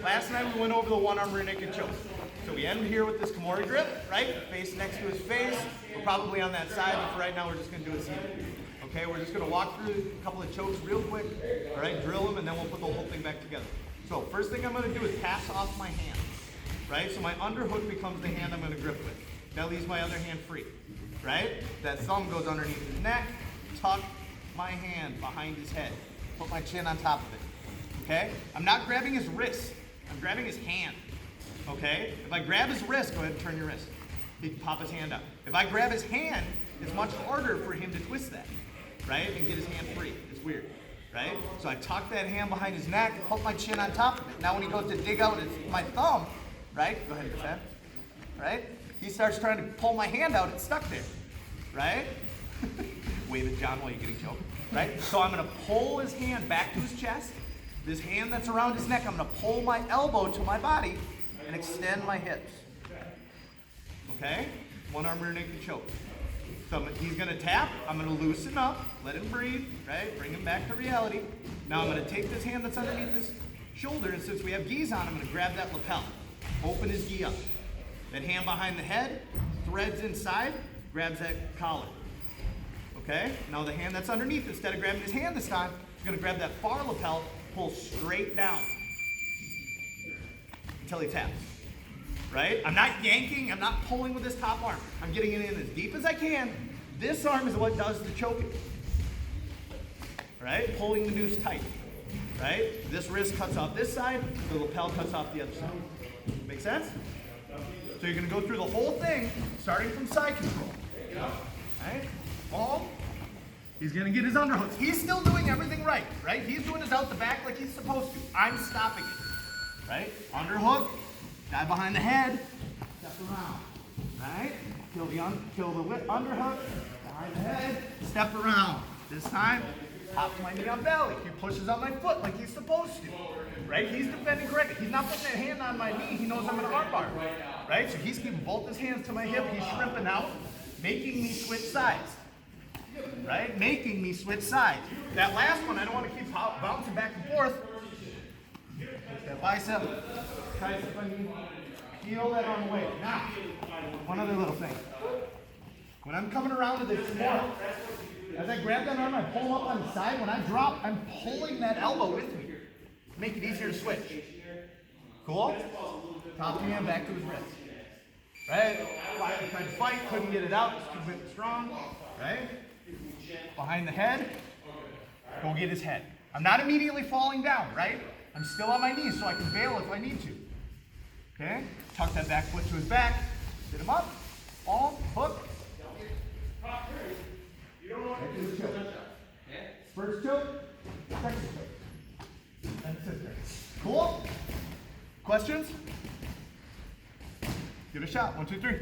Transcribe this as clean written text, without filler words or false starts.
Last night we went over the one-arm rear naked choke. So we end here with this Kimura grip, right? Face next to his face. We're probably on that side, but for right now we're just going to do a seat. Okay, we're just going to walk through a couple of chokes real quick. All right, drill them, and then we'll put the whole thing back together. So first thing I'm going to do is pass off my hand, right? So my underhook becomes the hand I'm going to grip with. That leaves my other hand free, right? That thumb goes underneath his neck, tuck my hand behind his head, put my chin on top of it, okay? I'm not grabbing his wrist, I'm grabbing his hand, okay? If I grab his wrist, go ahead and turn your wrist. He can pop his hand out. If I grab his hand, it's much harder for him to twist that, right? And get his hand free. It's weird, right? So I tuck that hand behind his neck, put my chin on top of it. Now when he goes to dig out my thumb, right? Go ahead, Chad. Right? He starts trying to pull my hand out, it's stuck there, right? Wave at John while you're getting choked, right? So I'm gonna pull his hand back to his chest. This hand that's around his neck, I'm gonna pull my elbow to my body and extend my hips. Okay? One arm rear naked choke. So he's gonna tap, I'm gonna loosen up, let him breathe, right? Bring him back to reality. Now I'm gonna take this hand that's underneath his shoulder, and since we have gis on, I'm gonna grab that lapel, open his gi up. That hand behind the head, threads inside, grabs that collar. Okay? Now the hand that's underneath, instead of grabbing his hand this time, is gonna grab that far lapel, pull straight down until he taps. Right? I'm not yanking, I'm not pulling with this top arm. I'm getting it in as deep as I can. This arm is what does the choking. Right? Pulling the noose tight. Right? This wrist cuts off this side, the lapel cuts off the other side. Make sense? So you're going to go through the whole thing, starting from side control. Right? Ball. He's going to get his underhooks. He's still doing everything right, right? He's doing his out the back like he's supposed to. I'm stopping it. Right? Underhook. Dive behind the head. Step around. Right? Kill the underhook. Behind the head. Step around. This time, hop my knee on belly. He pushes on my foot like he's supposed to. Right? He's defending correctly. He's not putting that hand on my knee. He knows I'm an arm bar. Right? So he's keeping both his hands to my hip. He's shrimping out, making me switch sides. Right? Making me switch sides. That last one, I don't want to keep bouncing back and forth. Take that bicep, tricep underneath, heel that arm away. Now, one other little thing. When I'm coming around to this more, as I grab that arm, I pull up on the side. When I drop, I'm pulling that elbow with me. Make it easier to switch. Cool? Top hand back to his wrist. Right? Tried to fight, couldn't get it out. It's too strong. Right? Behind the head. Go get his head. I'm not immediately falling down, right? I'm still on my knees so I can bail if I need to. Okay? Tuck that back foot to his back. Sit him up. Ball, hook. First choke, second choke. That's it there. Cool? Questions? Give it a shot. 1, 2, 3.